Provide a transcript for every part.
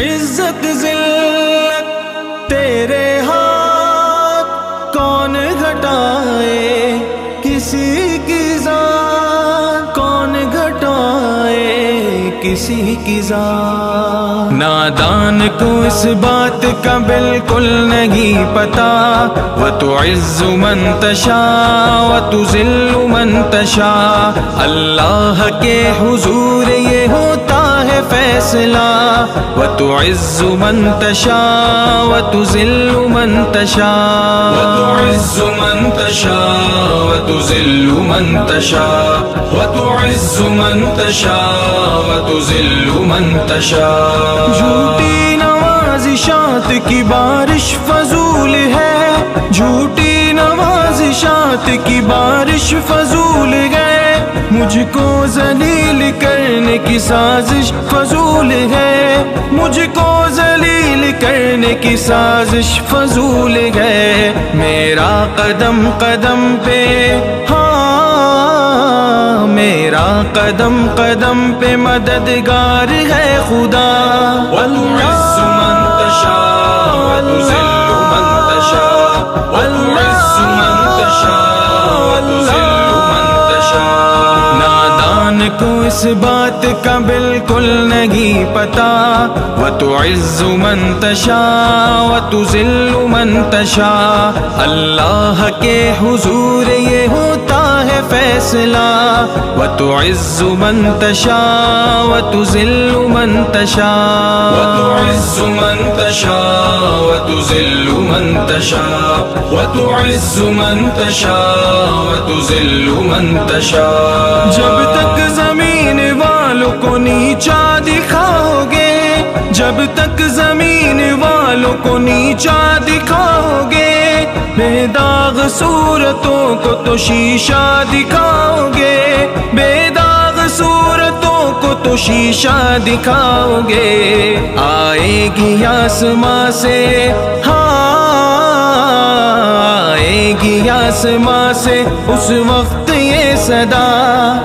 عزت ذلت تیرے ہاتھ کون گھٹائے، کسی کی ذات کون گھٹائے کسی کی ذات۔ نادان کو اس بات کا بالکل نہیں پتا، وَتُعِزُّ مَن تَشَاءُ وَتُذِلُّ مَن تَشَاءُ، اللہ کے حضور یہ ہوتا ہے فیصلہ، وَتُعِزُّ مَن تَشَاءُ وَتُذِلُّ مَن تَشَاءُ، وَتُعِزُّ مَن تَشَاءُ وَتُذِلُّ مَن تَشَاءُ، وَتُعِزُّ مَن تَشَاءُ وَتُذِلُّ مَن تَشَاءُ۔ جھوٹی نوازشات کی بارش فضول ہے، جھوٹی نوازشات کی بارش فضول ہے، مجھ کو ذلیل کرنے کی سازش فضول ہے، مجھ کو ذلیل کرنے کی سازش فضول ہے، میرا قدم قدم پہ میرا قدم قدم پہ مددگار ہے خدا، وَتُعِزُّ مَن تَشَاءُ وَتُذِلُّ مَن تَشَاءُ، وَتُعِزُّ مَن تَشَاءُ وَتُذِلُّ مَن تَشَاءُ۔ نادان کو اس بات کا بالکل نہیں پتا، وَتُعِزُّ مَن تَشَاءُ وَتُذِلُّ مَن تَشَاءُ، اللہ کے حضور یہ ہوتا ہے فیصلہ، وَتُعِزُّ مَن تَشَاءُ وَتُذِلُّ مَن تَشَاءُ، وَتُعِزُّ مَن تَشَاءُ وَتُذِلُّ مَن تَشَاءُ، وَتُعِزُّ مَن تَشَاءُ وَتُذِلُّ مَن تَشَاءُ۔ جب تک زمین والوں کو نیچا دکھاؤ گے، جب تک زمین والوں کو نیچا دکھاؤ گے، بے داغ صورتوں کو تو شیشہ دکھاؤ گے، بے داغ صورتوں کو تو شیشہ دکھاؤ گے، آئے گی آسماں سے آئے گی آسماں سے اس وقت یہ صدا،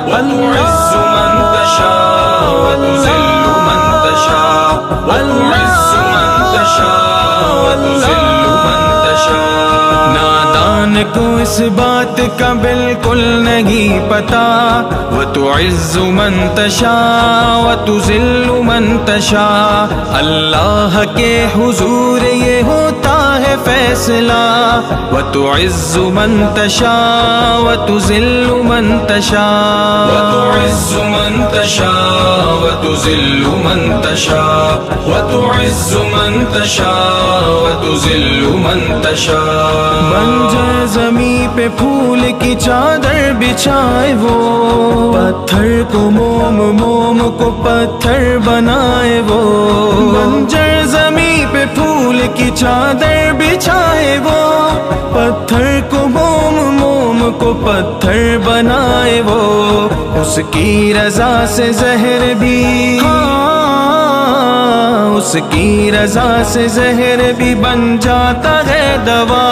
وَتُعِزُّ مَن تَشَاءُ وَتُذِلُّ مَن تَشَاءُ، وَتُعِزُّ مَن تَشَاءُ وَتُذِلُّ مَن تَشَاءُ۔ نادان کو اس بات کا بالکل نہیں پتا، وَتُعِزُّ مَن تَشَاءُ وَتُذِلُّ مَن تَشَاءُ، اللہ کے حضور یہ ہوتا ہے فیصلہ، وَتُعِزُّ مَن تَشَاءُ وَتُذِلُّ مَن تَشَاءُ، وَتُعِزُّ مَن تَشَاءُ وَتُذِلُّ مَن تَشَاءُ، وَتُعِزُّ مَن تَشَاءُ وَتُذِلُّ مَن تَشَاءُ۔ بنجر زمیں پہ پھول کی چادر بچھائے وہ، پتھر کو موم موم کو پتھر بنائے وہ، بنجر زمیں پہ پھول کی چادر بچھائے وہ، پتھر کو موم موم کو پتھر بنائے وہ، اس کی رضا سے زہر بھی اس کی رضا سے زہر بھی بن جاتا ہے دوا،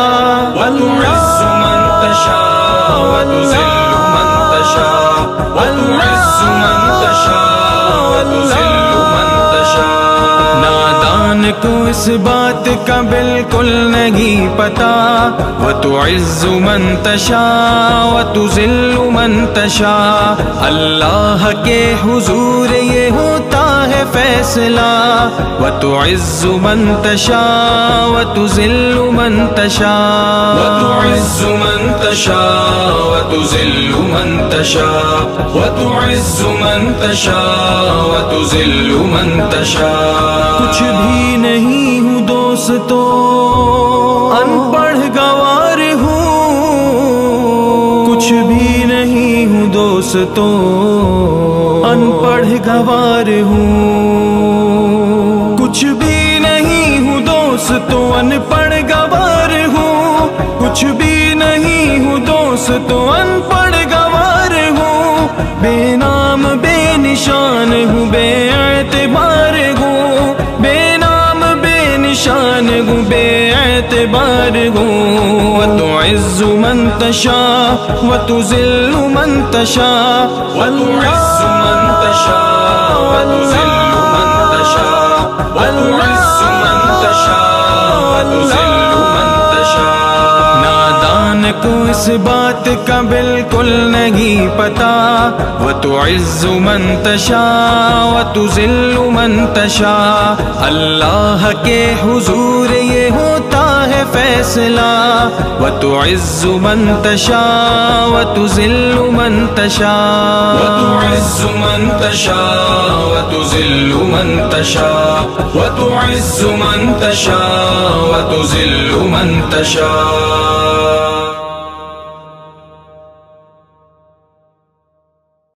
وَتُعِزُّ مَن تَشَاءُ وَتُذِلُّ مَن تَشَاءُ، وَتُعِزُّ مَن تَشَاءُ وَتُذِلُّ مَن تَشَاءُ۔ نادان کو اس بات کا بالکل نہیں پتا، وَتُعِزُّ مَن تَشَاءُ وَتُذِلُّ مَن تَشَاءُ، اللہ کے حضور یہ ہوتا ہے فیصلہ، وَتُعِزُّ مَن تَشَاءُ وَتُذِلُّ مَن تَشَاءُ، وَتُعِزُّ مَن تَشَاءُ وَتُذِلُّ مَن تَشَاءُ، وَتُعِزُّ مَن تَشَاءُ وَتُذِلُّ مَن تَشَاءُ۔ کچھ بھی نہیں ہوں دوستو، ان پڑھ گوار ہوں، کچھ بھی نہیں ہوں دوستو، ان پڑھ گوار ہوں، کچھ بھی نہیں ہوں دوستو، ان پڑھ گوار ہوں، کچھ بھی نہیں ہوں دوستو، ان پڑھ گوار ہوں، بے نام بے نشان ہوں، بے اعتبار ہوں، بے نام بے نشان ہوں، بے اعتبار ہوں، وَتُعِزُّ مَن تَشَاءُ وَتُذِلُّ مَن تَشَاءُ، وَتُعِزُّ مَن تَشَاءُ وَتُذِلُّ مَن تَشَاءُ، کو اس بات کا بالکل نہیں پتا، وَتُعِزُّ مَن تَشَاءُ وَتُذِلُّ مَن تَشَاءُ، اللہ کے حضور یہ ہوتا ہے فیصلہ، وَتُعِزُّ مَن تَشَاءُ وَتُذِلُّ مَن تَشَاءُ، وَتُعِزُّ مَن تَشَاءُ وَتُذِلُّ مَن تَشَاءُ، وَتُعِزُّ مَن تَشَاءُ وَتُذِلُّ مَن تَشَاءُ.